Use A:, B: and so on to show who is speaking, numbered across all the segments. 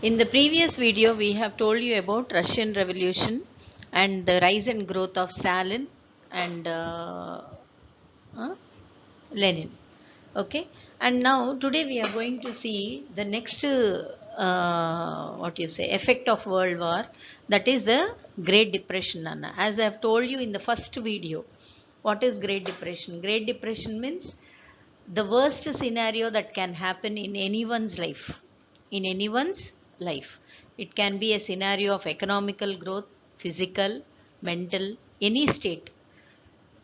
A: In the previous video, we have told you about Russian Revolution and the rise and growth of Stalin and Lenin. Okay, and now today we are going to see the next effect of World War, that is the Great Depression. Anna, as I have told you in the first video, what is Great Depression? Great Depression means the worst scenario that can happen in anyone's life. In anyone's life, it can be a scenario of economical growth, physical, mental, any state.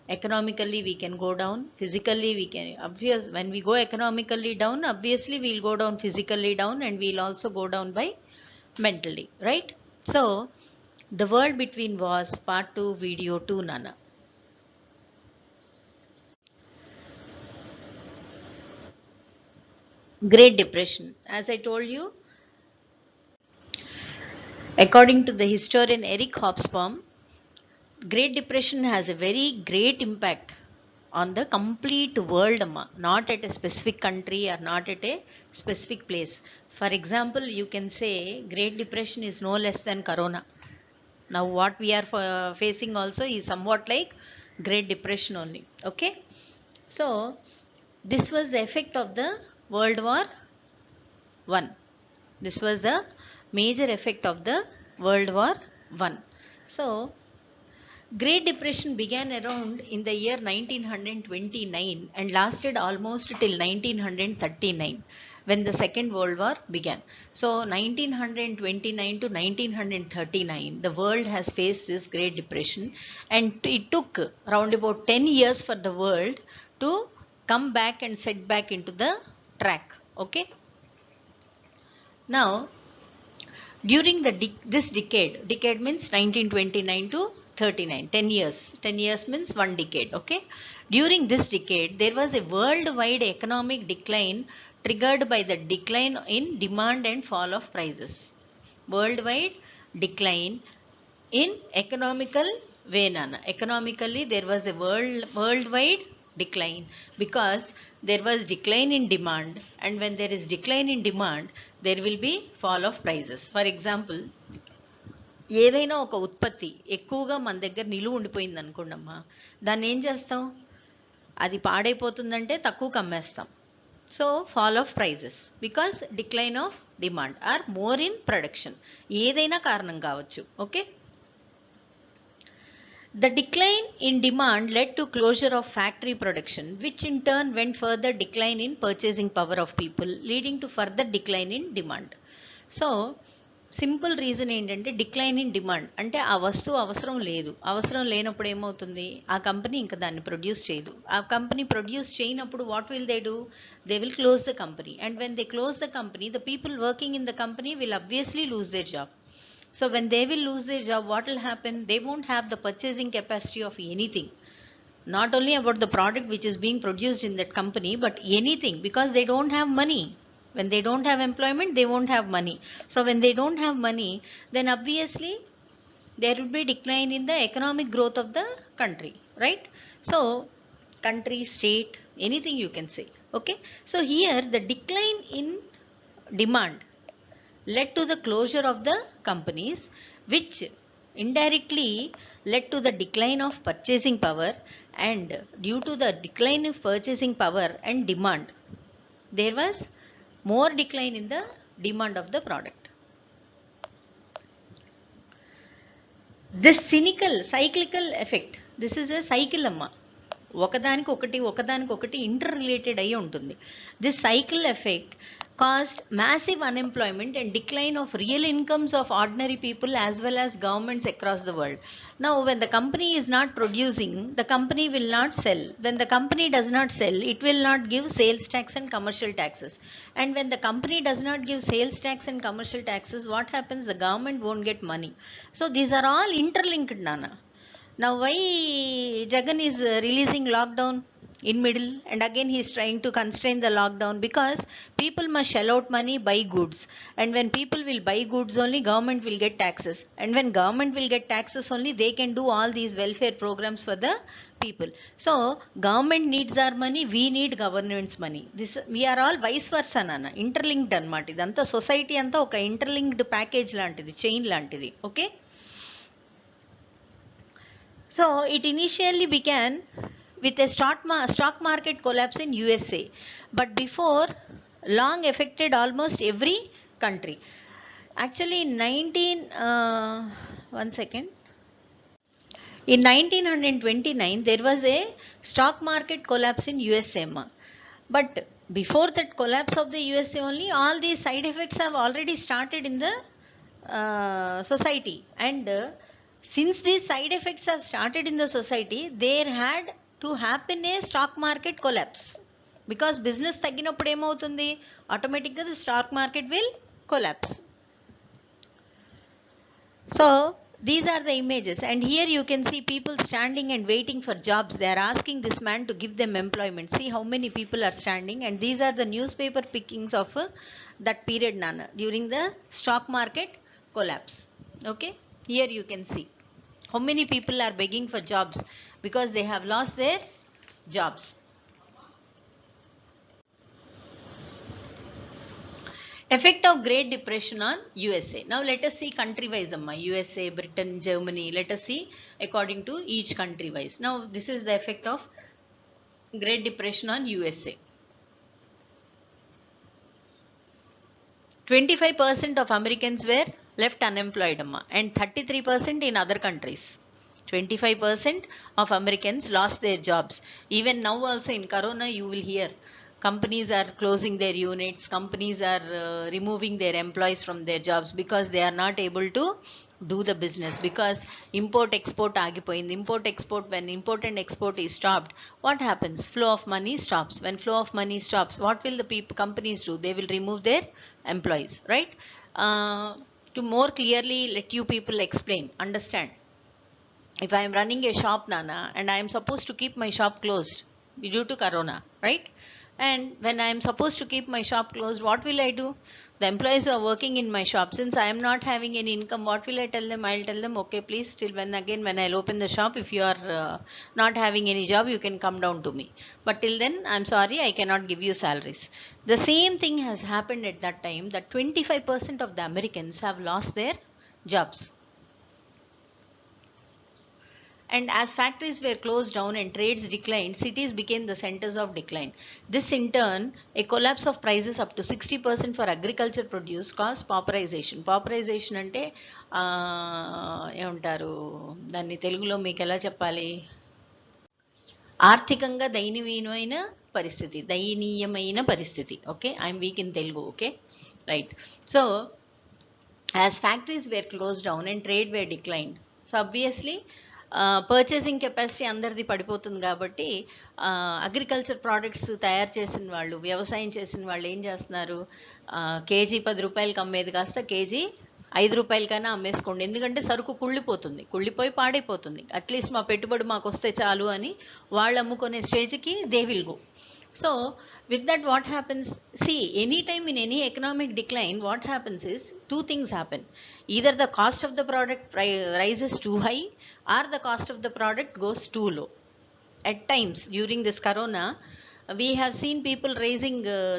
A: Economically we can go down, physically we can, obvious, when we go economically down, obviously we'll go down physically down, and we'll also go down by mentally, right? So the world between wars, part 2, video 2, Nana. Great Depression, as I told you, according to the historian Eric Hobsbawm, Great Depression has a very great impact on the complete world, not at a specific country or not at a specific place. For example, you can say Great Depression is no less than Corona. Now what we are facing also is somewhat like Great Depression only. Okay, so this was the effect of the World War I. This was the major effect of the World War I. So Great Depression began around in the year 1929 and lasted almost till 1939 when the Second World War began. So 1929 to 1939, the world has faced this Great Depression, and it took around about 10 years for the world to come back and set back into the track. Okay. Now, during this decade means 1929 to 39, 10 years. 10 years means one decade. Okay. During this decade, there was a worldwide economic decline triggered by the decline in demand and fall of prices. Worldwide decline in economical way, Nana. Economically, there was a worldwide decline because there was decline in demand, and when there is decline in demand, there will be fall of prices. For example, ఏదైనా ఒక ఉత్పత్తి ఎక్కువగా మన దగ్గర నిలువ ఉండిపోయింది అనుకోండమ్మా, దాన్ని ఏం చేస్తాం? అది పాడైపోతుందంటే తక్కువకి అమ్మేస్తాం. So fall of prices because decline of demand or more in production. ఏదైనా కారణం కావచ్చు. Okay. The decline in demand led to closure of factory production, which in turn went further decline in purchasing power of people, leading to further decline in demand. So, simple reason ఏంటంటే decline in demand అంటే ఆ వస్తువు అవసరం లేదు. అవసరం లేనప్పుడు ఏమవుతుంది? ఆ కంపెనీ ఇంకా దాన్ని ప్రొడ్యూస్ చేయదు. ఆ కంపెనీ ప్రొడ్యూస్ చేయనప్పుడు what will they do? They will close the company, and when they close the company, the people working in the company will obviously lose their job. So when they will lose their job, what will happen? They won't have the purchasing capacity of anything. Not only about the product which is being produced in that company, but anything, because they don't have money. When they don't have employment, they won't have money. So when they don't have money, then obviously there will be decline in the economic growth of the country, right? So country, state, anything you can say. Okay. So here the decline in demand led to the closure of the companies, which indirectly led to the decline of purchasing power, and due to the decline of purchasing power and demand, there was more decline in the demand of the product. This cyclical effect, this is a cycle amma, ఒకదానికి inter related అయ్యి ఉంటుంది. This cycle effect caused massive unemployment and decline of real incomes of ordinary people as well as governments across the world. Now, when the company is not producing, the company will not sell. When the company does not sell, it will not give sales tax and commercial taxes. And when the company does not give sales tax and commercial taxes, what happens? The government won't get money. So these are all interlinked, Nana. Now, why Jagan is releasing lockdown? in middle, and again he is trying to constrain the lockdown because people must shell out money, buy goods, and when people will buy goods only government will get taxes, and when government will get taxes only they can do all these welfare programs for the people. So government needs our money, we need government's money. This we are all vice versa nana, interlinked anamata. Idantha society anta oka interlinked package lantidi, chain lantidi. Okay, so it initially began with a stock market collapse in USA, but before long affected almost every country. Actually, one second. In 1929, there was a stock market collapse in USA. But before that collapse of the USA only, all these side effects have already started in the society. And since these side effects have started in the society, there had to happen a stock market collapse. Because business తగ్గినప్పుడు ఏమవుతుంది, ఆటోమేటిక్గా the stock market will collapse. So these are the images, and here you can see people standing and waiting for jobs. They are asking this man to give them employment. See how many people are standing, and these are the newspaper pickings of that period nana, during the stock market collapse. Okay, here you can see how many people are begging for jobs because they have lost their jobs. Effect of Great Depression on USA. Now let us see country wise amma. USA, Britain, Germany. Let us see according to each country wise. Now this is the effect of Great Depression on USA. 25% of Americans were left unemployed amma, and 33% in other countries. 25% of Americans lost their jobs. Even now also in Corona you will hear companies are closing their units, companies are removing their employees from their jobs because they are not able to do the business, because import export agipoyindi. Import export, when import and export is stopped, what happens? Flow of money stops. When flow of money stops, what will the companies do? They will remove their employees, right? To more clearly let you people explain, understand. If I am running a shop nana and I am supposed to keep my shop closed due to Corona, right? And when I am supposed to keep my shop closed, what will I do? The employees who are working in my shop, since I am not having any income, what will I tell them? I'll tell them, okay, please, till when I'll open the shop, if you are not having any job, you can come down to me. But till then, I'm sorry, I cannot give you salaries. The same thing has happened at that time, that 25% of the Americans have lost their jobs. And as factories were closed down and trades declined, cities became the centers of decline. This in turn, a collapse of prices up to 60% for agriculture produce caused pauperization. Pauperization అంటే ఏమంటారు దాన్ని తెలుగులో మీకు ఎలా చెప్పాలి? ఆర్థికంగా దయనీయమైన పరిస్థితి. Okay, I'm week in Telugu. Okay, right. So as factories were closed down and trade were declined, so obviously purchasing capacity అందరిది పడిపోతుంది కాబట్టి అగ్రికల్చర్ ప్రోడక్ట్స్ తయారు చేసిన వాళ్ళు, వ్యవసాయం చేసిన వాళ్ళు ఏం చేస్తున్నారు? కేజీ 10 రూపాయలకి అమ్మేది కాస్త కేజీ 5 రూపాయలకైనా అమ్మేసుకోండి, ఎందుకంటే సరుకు కుళ్ళిపోయి పాడైపోతుంది, అట్లీస్ట్ మా పెట్టుబడి మాకు వస్తే చాలు అని వాళ్ళు అమ్ముకునే స్టేజ్కి they will go. So with that what happens? See, anytime in any economic decline, what happens is two things happen. Either the cost of the product rises too high, or the cost of the product goes too low. At times during this Corona, we have seen people raising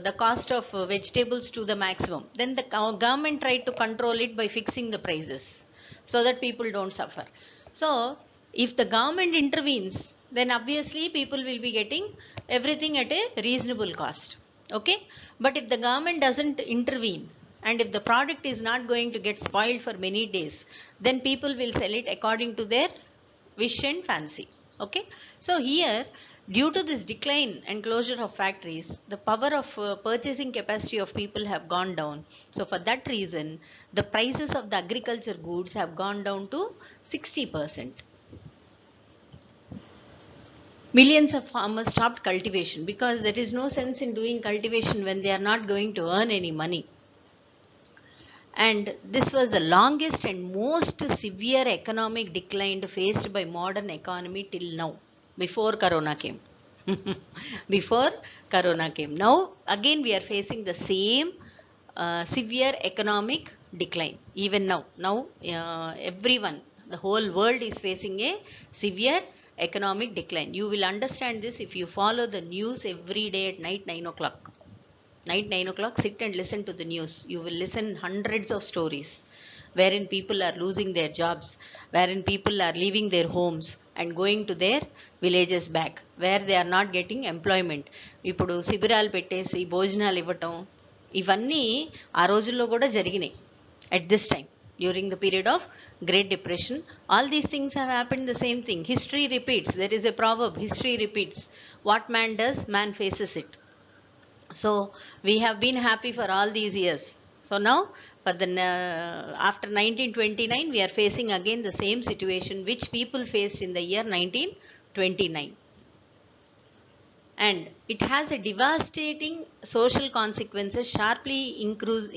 A: the cost of vegetables to the maximum. Then the government tried to control it by fixing the prices so that people don't suffer. So if the government intervenes, then obviously people will be getting everything at a reasonable cost. Okay, but if the government doesn't intervene, and if the product is not going to get spoiled for many days, then people will sell it according to their wish and fancy. Okay, so here, due to this decline and closure of factories, the power of purchasing capacity of people have gone down. So for that reason, the prices of the agriculture goods have gone down to 60%. Millions of farmers stopped cultivation because there is no sense in doing cultivation when they are not going to earn any money. And this was the longest and most severe economic decline faced by modern economy till now, before Corona came. before Corona came. Now, again, we are facing the same severe economic decline. Even now, everyone, the whole world is facing a severe economic decline. You will understand this if you follow the news every day at night 9 o'clock. Night 9 o'clock, sit and listen to the news. You will listen hundreds of stories wherein people are losing their jobs, wherein people are leaving their homes and going to their villages back, where they are not getting employment. ఇప్పుడు శిబిరాలు పెట్టేసి భోజనాలు ఇవ్వటం ఇవన్నీ ఆ రోజుల్లో కూడా జరిగినాయి at this time during the period of Great Depression. All these things have happened the same thing. History repeats. There is a proverb, history repeats. What man does, man faces it. So we have been happy for all these years. So now for the after 1929 we are facing again the same situation which people faced in the year 1929, and it has a devastating social consequences, sharply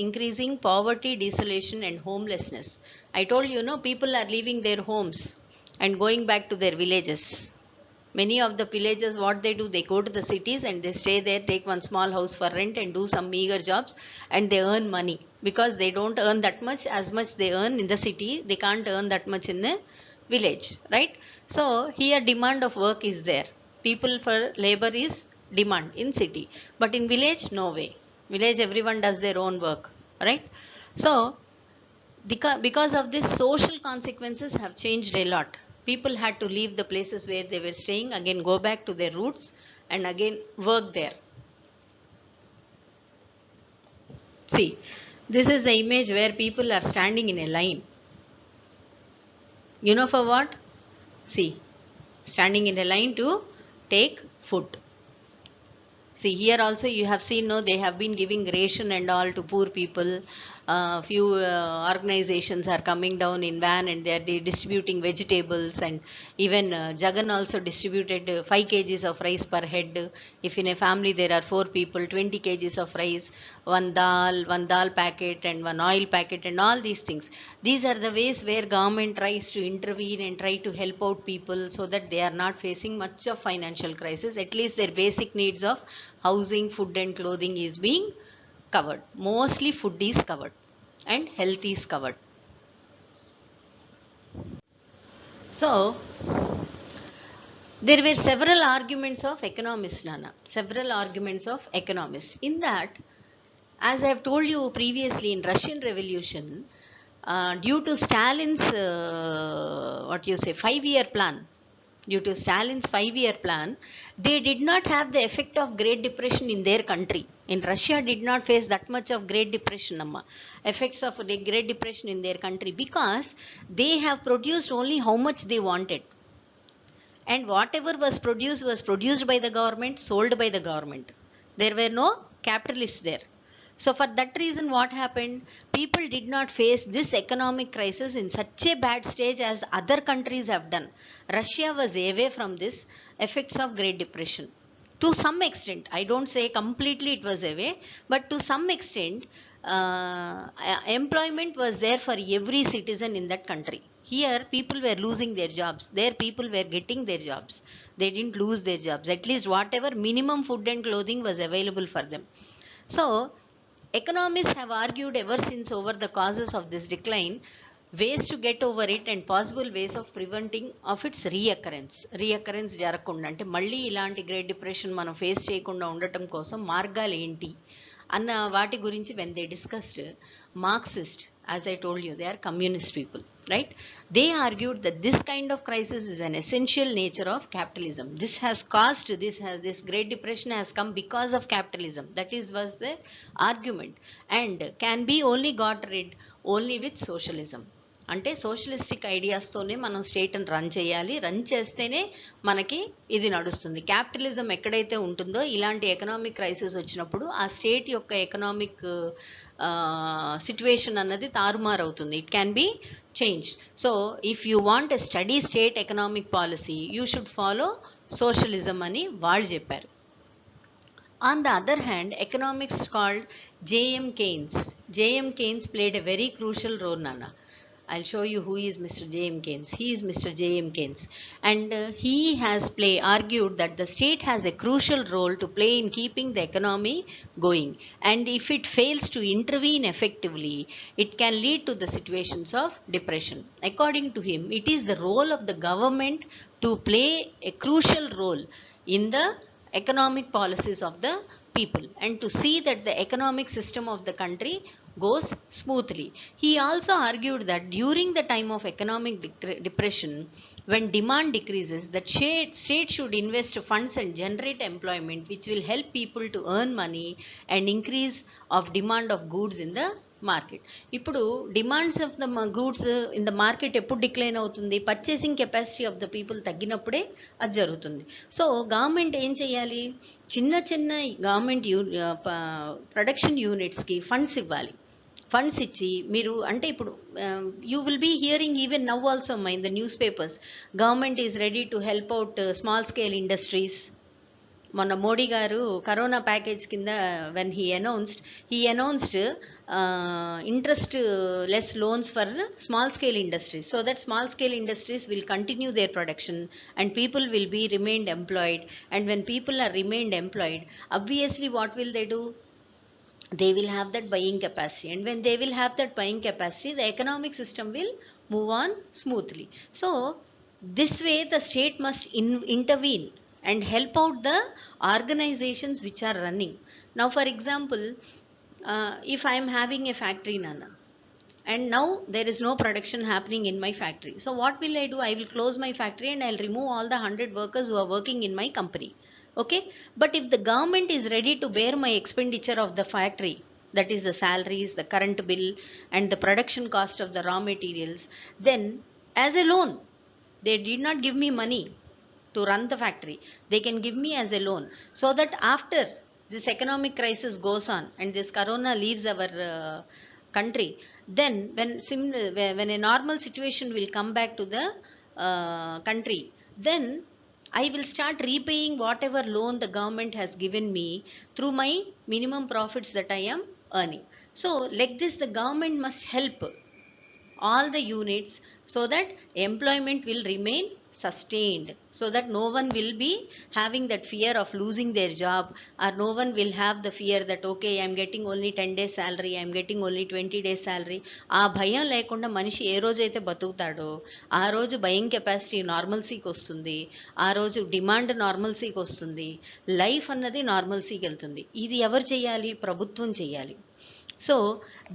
A: increasing poverty, desolation and homelessness. I told you, no, people are leaving their homes and going back to their villages. Many of the villagers, what they do, they go to the cities and they stay there, take one small house for rent and do some meager jobs, and they earn money because they don't earn that much as much they earn in the city. They can't earn that much in the village, right? So here demand of work is there. People for labor is demand in city, but in village, no way. Village, everyone does their own work, right? So because of this, social consequences have changed a lot. People had to leave the places where they were staying, again go back to their roots and again work there. See, this is the image where people are standing in a line. You know for what? See, standing in a line to take food. See, here also you have seen, no, they have been giving ration and all to poor people. Few organizations are coming down in van and they are distributing vegetables, and even Jagan also distributed 5 kgs of rice per head. If in a family there are 4 people, 20 kgs of rice, one dal packet and one oil packet and all these things. These are the ways where government tries to intervene and try to help out people so that they are not facing much of financial crisis. At least their basic needs of housing, food and clothing is being covered. Mostly food is covered and health is covered. So there were several arguments of economists, Nana. Several arguments of economists. In that, as I have told you previously, in Russian Revolution, due to Stalin's 5-year plan, due to Stalin's 5-year plan, they did not have the effect of Great Depression in their country. In Russia did not face that much of Great Depression, effects of the Great Depression in their country, because they have produced only how much they wanted. And whatever was produced by the government, sold by the government. There were no capitalists there. So for that reason, what happened? People did not face this economic crisis in such a bad stage as other countries have done. Russia was away from this effects of Great Depression. To some extent, I don't say completely it was away, but to some extent, employment was there for every citizen in that country. Here, people were losing their jobs. There, people were getting their jobs. They didn't lose their jobs. At least whatever minimum food and clothing was available for them. So, economists have argued ever since over the causes of this decline, ways to get over it and possible ways of preventing of its reoccurrence జరగకుండా, అంటే మళ్ళీ ఇలాంటి great depression మనం face చేయకుండా ఉండటం కోసం మార్గాలు ఏంటి అన్న వాటి గురించి when they discussed, Marxist, as I told you, they are communist people, right? They argued that this kind of crisis is an essential nature of capitalism. This Great Depression has come because of capitalism. That was their argument, and can be only got rid only with socialism. అంటే socialistic ఐడియాస్తోనే మనం స్టేట్ని run చేయాలి. Run చేస్తేనే మనకి ఇది నడుస్తుంది. Capitalism ఎక్కడైతే ఉంటుందో ఇలాంటి ఎకనామిక్ క్రైసిస్ వచ్చినప్పుడు ఆ స్టేట్ యొక్క ఎకనామిక్ సిచ్యువేషన్ అన్నది తారుమారవుతుంది. It can be change. So if you want a steady state economic policy, you should follow socialism అని వాళ్ళు చెప్పారు. On the other hand, economics called J.M. Keynes played a very crucial role, Nana. I'll show you who is Mr. J.M. Keynes. He is Mr. J.M. Keynes. And he has argued that the state has a crucial role to play in keeping the economy going. And if it fails to intervene effectively, it can lead to the situations of depression. According to him, it is the role of the government to play a crucial role in the economic policies of the people and to see that the economic system of the country goes smoothly. He also argued that during the time of economic depression, when demand decreases, the state should invest funds and generate employment which will help people to earn money and increase of demand of goods in the market. ఇప్పుడు demands of the goods in the market ఎప్పుడు decline అవుతుంది? Purchasing capacity of the people తగ్గినప్పుడే అది జరుగుతుంది. So government ఏం చేయాలి? చిన్న చిన్న గవర్నమెంట్ ప్రొడక్షన్ యూనిట్స్కి ఫండ్స్ ఇవ్వాలి. ఫండ్స్ ఇచ్చి మీరు అంటే ఇప్పుడు you will be hearing even now also in the newspapers government is ready to help out small scale industries. మొన్న మోడీ గారు కరోనా ప్యాకేజ్ కింద when he announced interest less loans for small scale industries so that small scale industries will continue their production and people will be remained employed. And when people are remained employed, obviously what will they do? They will have that buying capacity, and when they will have that buying capacity, the economic system will move on smoothly. So this way the state must intervene and help out the organizations which are running. Now for example, if I am having a factory, Nana, and now there is no production happening in my factory, so what will I do? I will close my factory and I'll remove all the 100 workers who are working in my company. Okay, but if the government is ready to bear my expenditure of the factory, that is the salaries, the current bill and the production cost of the raw materials, then as a loan, they did not give me money to run the factory, they can give me as a loan, so that after this economic crisis goes on and this corona leaves our country, then when a normal situation will come back to the country, then I will start repaying whatever loan the government has given me through my minimum profits that I am earning. So like this, the government must help all the units so that employment will remain sustained, so that no one will be having that fear of losing their job, or no one will have the fear that okay, I am getting only 10 days salary, I am getting only 20 days salary. ఆ భయం లేకుండా మనిషి ఏ రోజైతే బతుకుతాడో ఆ రోజు buying capacity నార్మల్సీకి వస్తుంది, ఆ రోజు డిమాండ్ నార్మల్సీకి వస్తుంది, లైఫ్ అన్నది నార్మల్సీకి వెళ్తుంది. ఇది ఎవరు చేయాలి? ప్రభుత్వం చేయాలి. So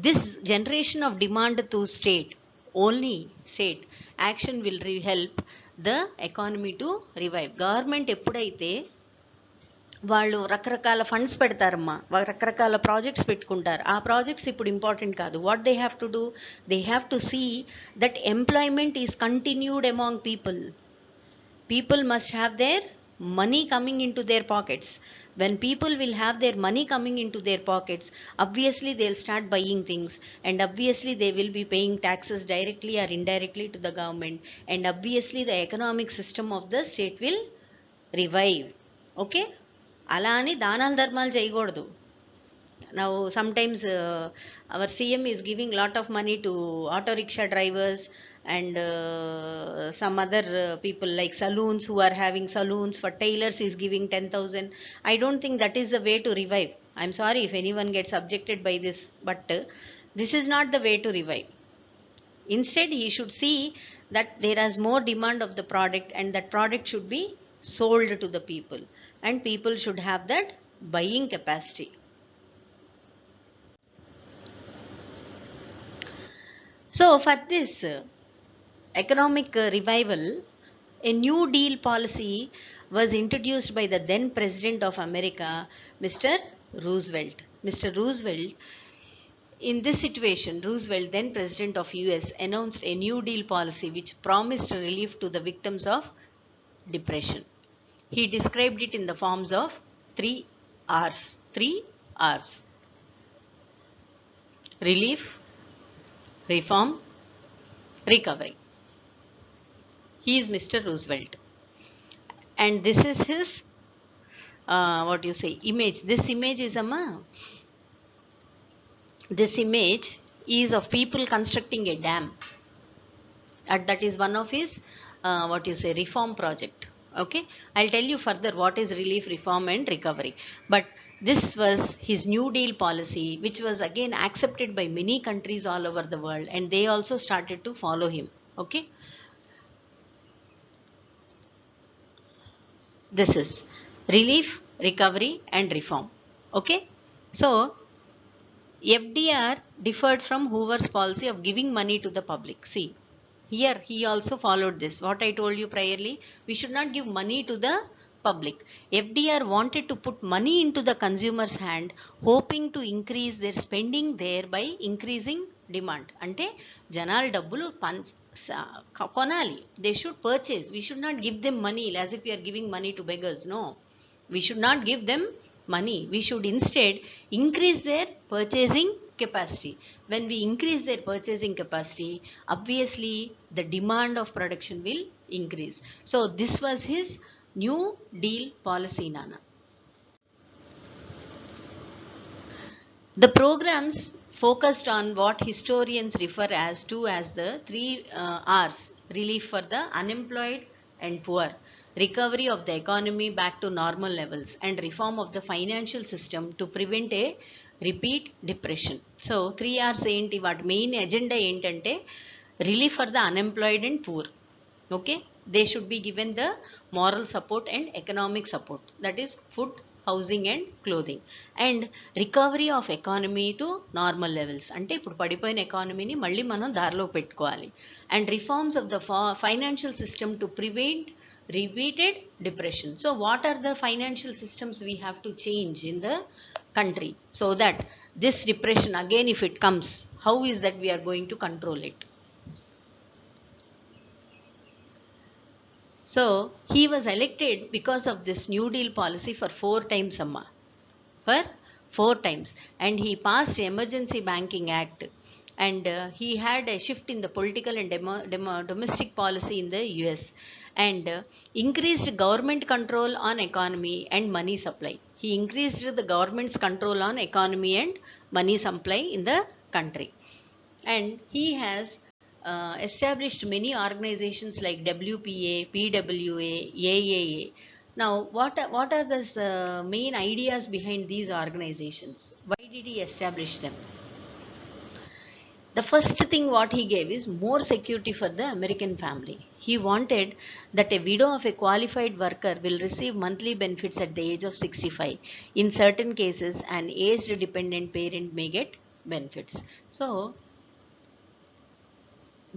A: this generation of demand to state, only state action will help the economy to revive. Government ఎప్పుడైతే వాళ్ళు రకరకాల ఫండ్స్ పెడతారమ్మా, రకరకాల ప్రాజెక్ట్స్ పెట్టుకుంటారు, ఆ ప్రాజెక్ట్స్ ఇప్పుడు ఇంపార్టెంట్ కాదు. What they have to do? They have to see that employment is continued among people. People must have their money coming into their pockets. When people will have their money coming into their pockets, obviously they'll start buying things, and obviously they will be paying taxes directly or indirectly to the government, and obviously the economic system of the state will revive. Okay, అలా అని దానాలు ధర్మాలు చేయకూడదు. Now sometimes our CM is giving lot of money to auto rickshaw drivers and some other people like saloons who are having saloons. For tailors is giving 10,000. I don't think that is the way to revive. I'm sorry if anyone gets subjected by this, but this is not the way to revive. Instead, he should see that there is more demand of the product, and that product should be sold to the people, and people should have that buying capacity. So for this economic revival, a New Deal policy was introduced by the then President of America, Mr. Roosevelt. Mr. Roosevelt, in this situation, Roosevelt, then President of US, announced a New Deal policy which promised relief to the victims of depression. He described it in the forms of 3 R's. 3 R's. Relief, reform, recovery. He is Mr. Roosevelt, and this is his image. This image is this image is of people constructing a dam. that is one of his reform project. Okay, I'll tell you further what is relief, reform and recovery. But this was his New Deal policy, which was again accepted by many countries all over the world, and they also started to follow him. Okay, this is relief, recovery and reform. Okay, so FDR differed from Hoover's policy of giving money to the public. See, here he also followed this. What I told you priorly, we should not give money to the public. FDR wanted to put money into the consumer's hand, hoping to increase their spending, thereby increasing demand. అంటే జనాలు డబ్బులు కొనాలి. They should purchase. We should not give them money as if we are giving money to beggars. No, we should not give them money. We should instead increase their purchasing capacity. When we increase their purchasing capacity, obviously the demand of production will increase. So this was his New Deal policy, Nana. The programs focused on what historians refer as the three R's: relief for the unemployed and poor, recovery of the economy back to normal levels, and reform of the financial system to prevent a repeat depression. So 3 R's ఏంటి, వాటి main agenda ఏంటంటే relief for the unemployed and poor. Okay, they should be given the moral support and economic support, that is food, housing and clothing, and recovery of economy to normal levels, అంటే ఇప్పుడు పడిపోయిన ఎకానమీని మళ్ళీ మనం దారిలో పెట్టుకోవాలి, and reforms of the financial system to prevent repeated depression. So what are the financial systems we have to change in the country so that this depression again if it comes, how is that we are going to control it? So he was elected because of this New Deal policy for 4 times, Amma. For 4 times. And he passed Emergency Banking Act. And he had a shift in the political and domestic policy in the US. And increased government control on economy and money supply. He increased the government's control on economy and money supply in the country. And he has established many organizations like WPA, PWA, AAA. Now, what are the main ideas behind these organizations? Why did he establish them? The first thing what he gave is more security for the American family. He wanted that a widow of a qualified worker will receive monthly benefits at the age of 65. In certain cases, an aged dependent parent may get benefits. So,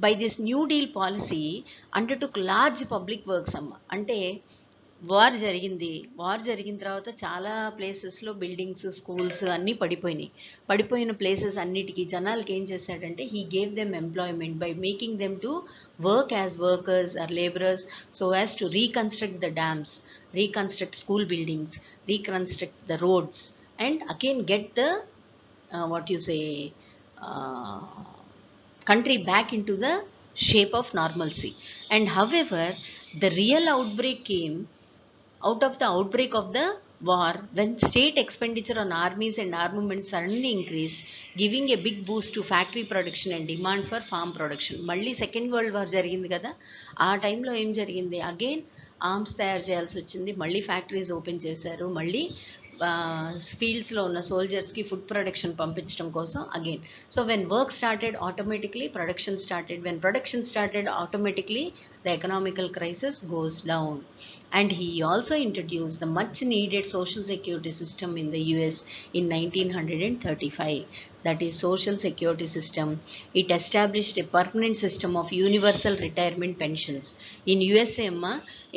A: by this New Deal policy undertook large public works, అమ్మ. అంటే war జరిగిన తర్వాత చాలా ప్లేసెస్లో buildings, schools అన్నీ పడిపోయిన places అన్నిటికీ జనాలకి ఏం చేశాడంటే he gave them employment by making them to work as workers or labourers so as to reconstruct the dams, reconstruct school buildings, reconstruct the roads and again get the country back into the shape of normalcy. And however, the real outbreak came out of the outbreak of the war when state expenditure on armies and armaments suddenly increased, giving a big boost to factory production and demand for farm production. మళ్ళీ second world war జరిగింది కదా, ఆ టైంలో ఏం జరిగింది, again arms తయారు చేయాల్సి వచ్చింది, మళ్ళీ ఫ్యాక్టరీస్ ఓపెన్ చేశారు, మళ్ళీ ఫీల్డ్స్లో ఉన్న సోల్జర్స్కి ఫుడ్ ప్రొడక్షన్ పంపించడం కోసం again. So when work started automatically production started, when production started automatically the economical crisis goes down. And he also introduced the much needed social security system in the US in 1935, that is social security system. It established a permanent system of universal retirement pensions. In USA,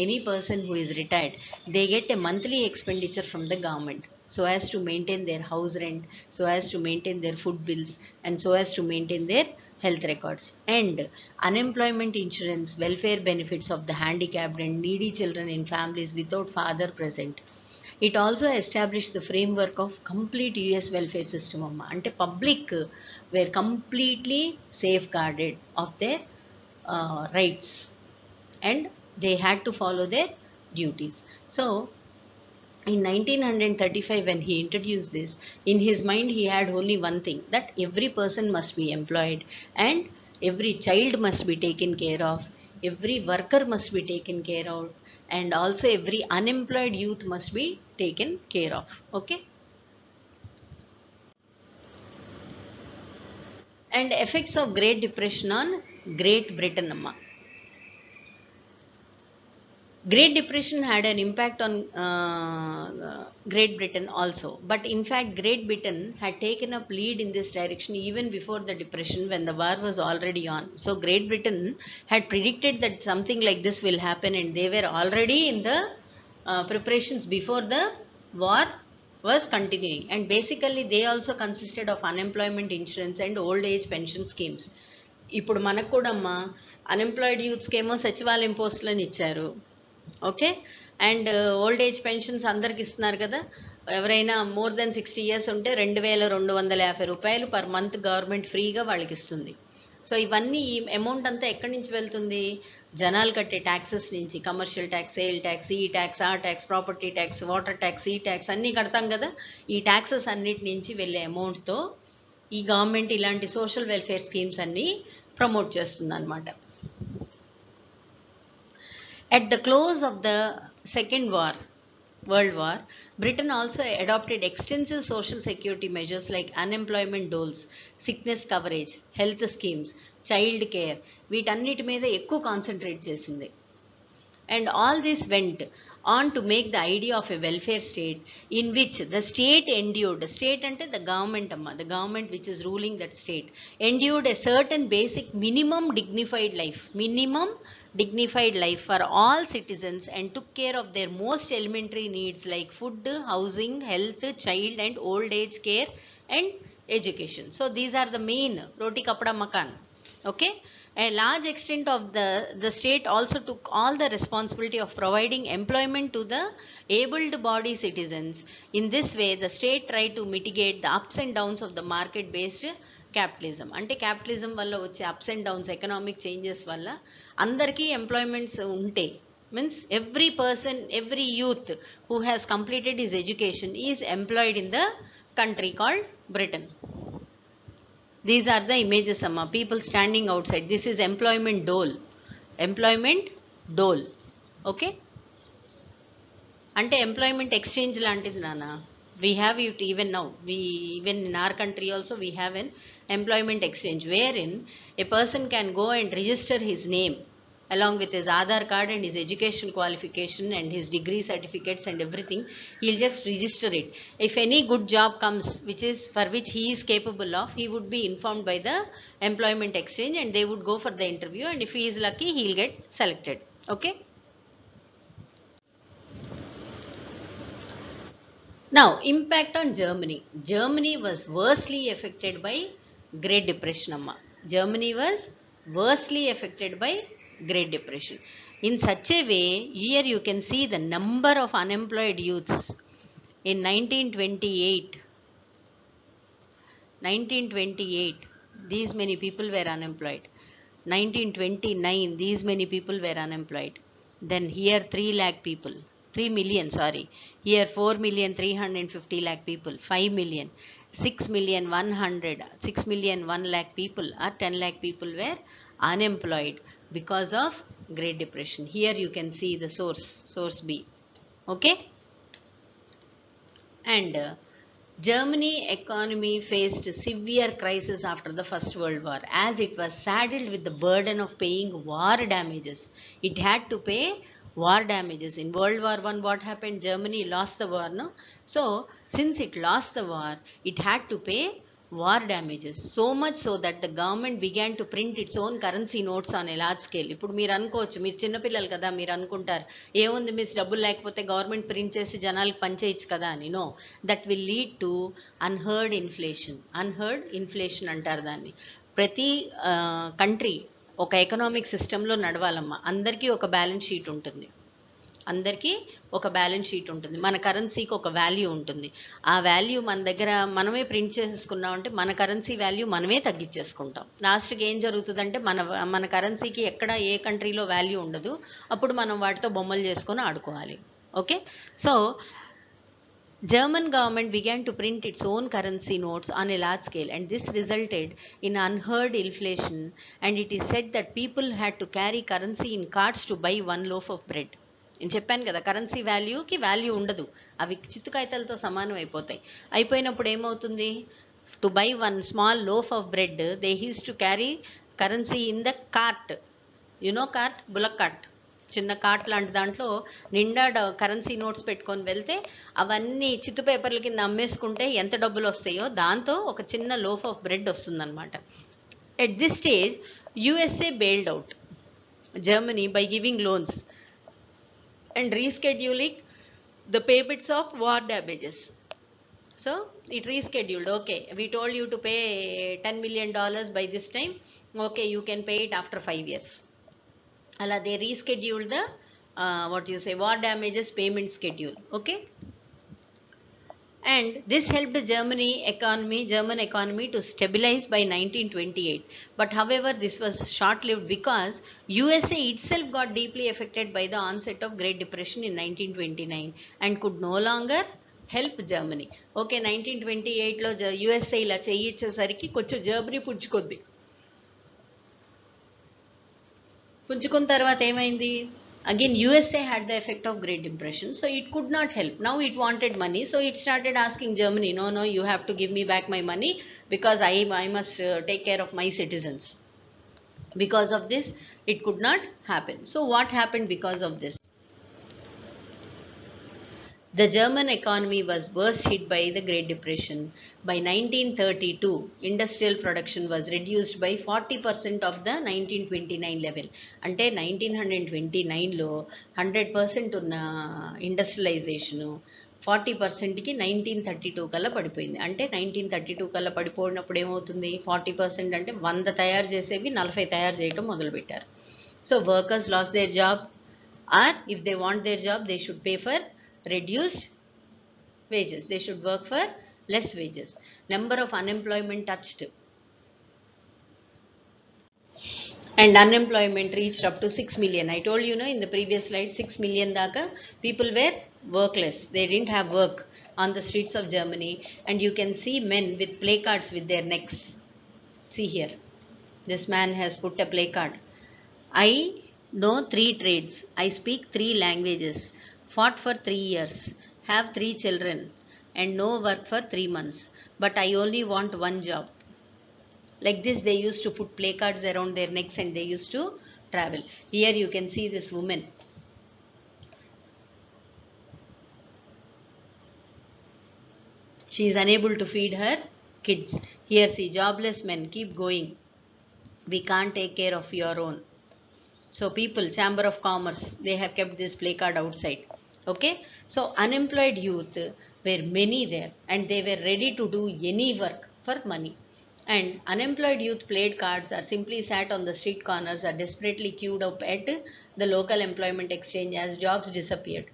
A: any person who is retired, they get a monthly expenditure from the government so as to maintain their house rent, so as to maintain their food bills, and so as to maintain their health records. And unemployment insurance, welfare benefits of the handicapped and needy children in families without father present. It also established the framework of complete US welfare system. Ante public were completely safeguarded of their rights and they had to follow their duties. So in 1935, when he introduced this, in his mind he had only one thing, that every person must be employed and every child must be taken care of, every worker must be taken care of, and also every unemployed youth must be taken care of. Okay. And effects of Great Depression on Great Britain amma. Great Depression had an impact on Great Britain also, but in fact Great Britain had taken up lead in this direction even before the Depression, when the war was already on. So Great Britain had predicted that something like this will happen, and they were already in the preparations before the war was continuing. And basically they also consisted of unemployment insurance and old age pension schemes. ఇప్పుడు మనకు కూడా అమ్మా unemployed యూత్స్కి ఏమో సచివాలయం పోస్టులని ఇచ్చారు. Okay. And old age pensions అందరికి ఇస్తున్నారు కదా. ఎవరైనా మోర్ దెన్ 60 years ఉంటే 2250 రూపాయలు పర్ మంత్ గవర్నమెంట్ ఫ్రీగా వాళ్ళకి ఇస్తుంది. సో ఇవన్నీ ఈ అమౌంట్ అంతా ఎక్కడి నుంచి వెళ్తుంది? జనాలు కట్టే ట్యాక్సెస్ నుంచి, కమర్షియల్ ట్యాక్స్, సేల్ ట్యాక్స్, ఈ ట్యాక్స్, ఆ tax, property tax, water tax, ఈ ట్యాక్స్ అన్నీ కడతాం కదా. ఈ ట్యాక్సెస్ అన్నిటి నుంచి వెళ్ళే అమౌంట్తో ఈ గవర్నమెంట్ ఇలాంటి సోషల్ వెల్ఫేర్ స్కీమ్స్ అన్నీ ప్రమోట్ చేస్తుంది అన్నమాట. At the close of the Second World War, Britain also adopted extensive social security measures like unemployment doles, sickness coverage, health schemes, child care. వీటన్నిటి మీద ఎక్కువ కాన్సన్ట్రేట్ చేసింది. And all this went on to make the idea of a welfare state in which the state endured, state ante the government amma, the government which is ruling that state, endured a certain basic minimum dignified life for all citizens and took care of their most elementary needs like food, housing, health, child and old age care and education. So these are the main roti kapda makan. Okay. A large extent of the state also took all the responsibility of providing employment to the able bodied citizens. In this way, the state tried to mitigate the ups and downs of the market based capitalism. Ante capitalism valla vache ups and downs, economic changes valla andarki employments unte, means every person, every youth who has completed his education is employed in the country called Britain. These are the images amma, people standing outside. This is employment dole. Okay. Ante employment exchange లాంటిది నానా. We have it even now. Even in our country also we have an employment exchange wherein a person can go and register his name along with his Aadhaar card and his education qualification and his degree certificates and everything. He'll just register it. If any good job comes for which he is capable of, he would be informed by the employment exchange and they would go for the interview, and if he is lucky he'll get selected. Okay. Now impact on Germany. Germany was worstly affected by Great Depression amma. Germany was worstly affected by Great Depression. In such a way, here you can see the number of unemployed youths. In 1928, these many people were unemployed. 1929, these many people were unemployed. Then here 3 lakh people, 3 million, sorry. Here 4,350,000 people, 5 million, 6,1 lakh people or 10 lakh people were unemployed because of Great Depression. Here you can see the source B. Okay. And Germany economy faced severe crisis after the First World War, as it was saddled with the burden of paying war damages. It had to pay war damages. In World War I, what happened? Germany lost the war, no? So since it lost the war, it had to pay war damages, so much so that the government began to print its own currency notes on a large scale. ఇప్పుడు మీరు అనుకోవచ్చు, మీరు చిన్నపిల్లలు కదా, మీరు అనుకుంటారు ఏముంది miss, డబ్బులు లేకపోతే గవర్నమెంట్ ప్రింట్ చేసి జనాలకు పంచేయచ్చు కదా అని. No, that will lead to unheard inflation అంటారు దాన్ని. ప్రతి కంట్రీ ఒక ఎకనామిక్ సిస్టంలో నడవాలమ్మా. అందరికీ ఒక బ్యాలెన్స్ షీట్ ఉంటుంది. మన కరెన్సీకి ఒక వాల్యూ ఉంటుంది. ఆ వాల్యూ మన దగ్గర మనమే ప్రింట్ చేసుకున్నామంటే మన కరెన్సీ వాల్యూ మనమే తగ్గించేసుకుంటాం. లాస్ట్కి ఏం జరుగుతుందంటే మన కరెన్సీకి ఎక్కడ ఏ కంట్రీలో వాల్యూ ఉండదు. అప్పుడు మనం వాటితో బొమ్మలు చేసుకొని ఆడుకోవాలి. Okay. So German government began to print its own currency notes on a large scale, and this resulted in unheard inflation, and it is said that people had to carry currency in carts to buy one loaf of bread. నేను చెప్పాను కదా, currency వాల్యూకి value ఉండదు, అవి చిత్తు కాగితాలతో సమానం అయిపోతాయి. అయిపోయినప్పుడు ఏమవుతుంది, to buy one small loaf of bread they use to carry currency in the cart. Cart, bullock cart, చిన్న కార్ట్ లాంటి దాంట్లో నిండా కరెన్సీ నోట్స్ పెట్టుకొని వెళ్తే అవన్నీ చిత్తు పేపర్ల కింద అమ్మేసుకుంటే ఎంత డబ్బులు వస్తాయో దాంతో ఒక చిన్న లోఫ్ ఆఫ్ బ్రెడ్ వస్తుందన్నమాట. At this stage USA bailed out Germany by giving loans and rescheduling the payments of war damages. So it rescheduled. Okay, we told you to pay $10 million by this time. Okay, you can pay it after 5 years. Ala they rescheduled the war damages payment schedule. Okay. And this helped German economy to stabilize by 1928. But however, this was short-lived because USA itself got deeply affected by the onset of Great Depression in 1929 and could no longer help Germany. Okay, 1928 లో USA ఇలా చేయించేసరికి కొంచెం Germany పుంజుకున్న తర్వాత ఏమైంది, again USA had the effect of Great Depression, so it could not help. Now it wanted money, so it started asking Germany, no, you have to give me back my money because I must take care of my citizens. Because of this it could not happen. So what happened because of this? The German economy was worst hit by the Great Depression. By 1932, industrial production was reduced by 40% of the 1929 level. Ante 1929 lo 100% ఉన్న industrialisation 40% కి 1932 కల్లా పడిపోయింది. అంటే 1932 కల్లా పడిపోయినప్పుడు ఏమవుతుంది, 40% అంటే 100 తయారు చేసేవి 40 తయారు చేయడం మొదలుపెట్టారు. So workers lost their job, or if they want their job they should pay for reduced wages. They should work for less wages. Number of unemployment touched, and unemployment reached up to 6 million. I told you in the previous slide, 6 million daka people were workless. They didn't have work on the streets of Germany, and you can see men with placards with their necks. See here, this man has put a placard. I know 3 trades, I speak 3 languages, fought for 3 years, have 3 children, and no work for 3 months, but I only want one job. Like this they used to put placards around their necks and they used to travel. Here you can see this woman. She is unable to feed her kids. Here see, jobless men, keep going, we can't take care of your own. So people, Chamber of Commerce, they have kept this placard outside. Okay, so unemployed youth were many there and they were ready to do any work for money. And unemployed youth played cards or simply sat on the street corners or desperately queued up at the local employment exchange as jobs disappeared.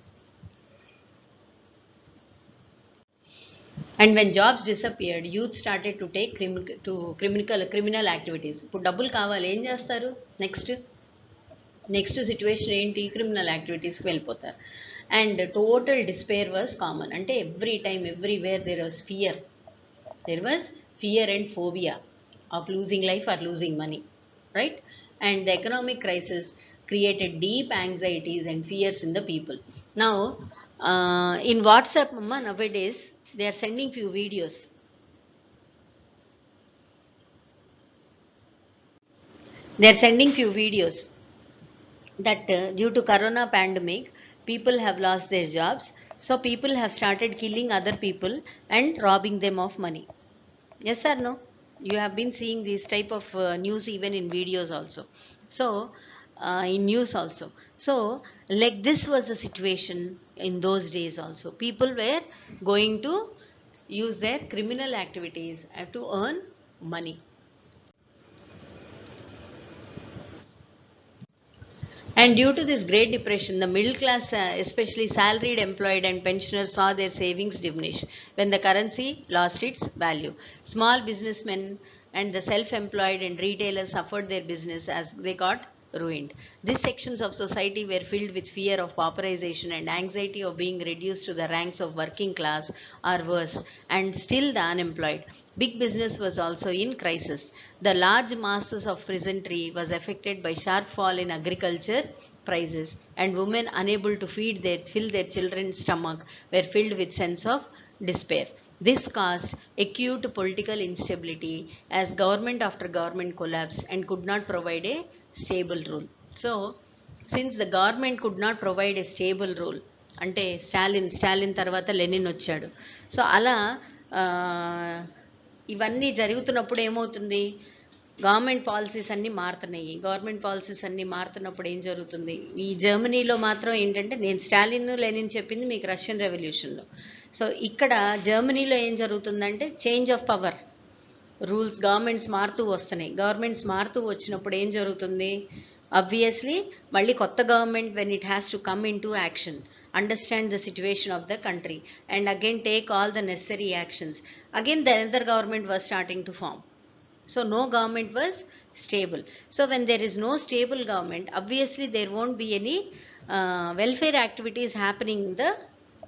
A: And when jobs disappeared, youth started to take criminal activities. ఇప్పుడు డబ్బులు కావాలి, ఏం చేస్తారు, next situation ఏంటి, criminal యాక్టివిటీస్కి వెళ్ళిపోతారు. And total despair was common. Ante every time, everywhere there was fear and phobia of losing life or losing money, right? And the economic crisis created deep anxieties and fears in the people. Now in WhatsApp nowadays they are sending few videos. That due to corona pandemic people have lost their jobs, so people have started killing other people and robbing them of money. Yes or no? You have been seeing this type of news even in videos also, so in news also. So like this was the situation in those days also. People were going to use their criminal activities to earn money. And due to this Great Depression, the middle class, especially salaried, employed and pensioners, saw their savings diminish when the currency lost its value. Small businessmen and the self-employed and retailers suffered their business as they got ruined. These sections of society were filled with fear of pauperization and anxiety of being reduced to the ranks of working class or worse, and still the unemployed. Big business was also in crisis. The large masses of peasantry was affected by sharp fall in agriculture prices, and women unable to fill their children's stomach were filled with sense of despair. This caused acute political instability as government after government collapsed and could not provide a stable rule. So, since the government could not provide a stable rule, అంటే స్టాలిన్ తర్వాత Lenin వచ్చాడు. So అలా ఇవన్నీ జరుగుతున్నప్పుడు ఏమవుతుంది, government policies అన్నీ మారుతున్నాయి. Government policies అన్నీ మారుతున్నప్పుడు ఏం జరుగుతుంది, ఈ జర్మనీలో మాత్రం ఏంటంటే, నేను స్టాలిన్ లెనిన్ చెప్పింది మీకు రష్యన్ రెవల్యూషన్లో. సో ఇక్కడ జర్మనీలో ఏం జరుగుతుందంటే change of power, rules governments మారుతూ వస్తున్నాయి. గవర్నమెంట్స్ మారుతూ వచ్చినప్పుడు ఏం జరుగుతుంది, ఆబ్వియస్లీ మళ్ళీ కొత్త government when it has to come in to action, understand the situation of the country and again take all the necessary actions, again the another government was starting to form. So no government was stable. So when there is no stable government, obviously there won't be any welfare activities happening in the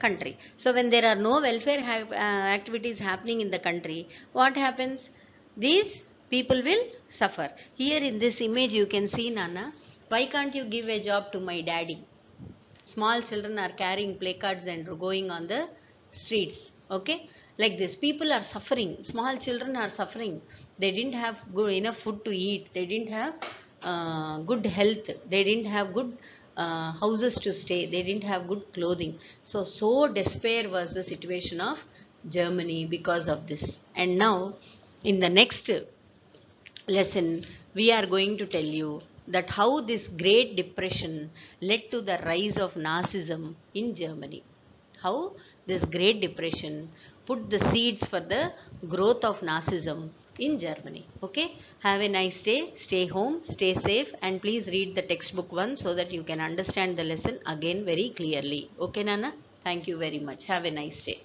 A: country. So when there are no welfare activities happening in the country, what happens? These people will suffer. Here in this image you can see, Nana, why can't you give a job to my daddy? Small children are carrying placards and going on the streets. Okay, like this, people are suffering, small children are suffering. They didn't have enough food to eat, they didn't have good health, they didn't have good houses to stay, they didn't have good clothing. So despair was the situation of Germany because of this. And now in the next lesson we are going to tell you that how this Great Depression led to the rise of Nazism in Germany. How this Great Depression put the seeds for the growth of Nazism in Germany. Okay, have a nice day, stay home, stay safe, and please read the textbook one so that you can understand the lesson again very clearly. Okay, Nana, thank you very much. Have a nice day.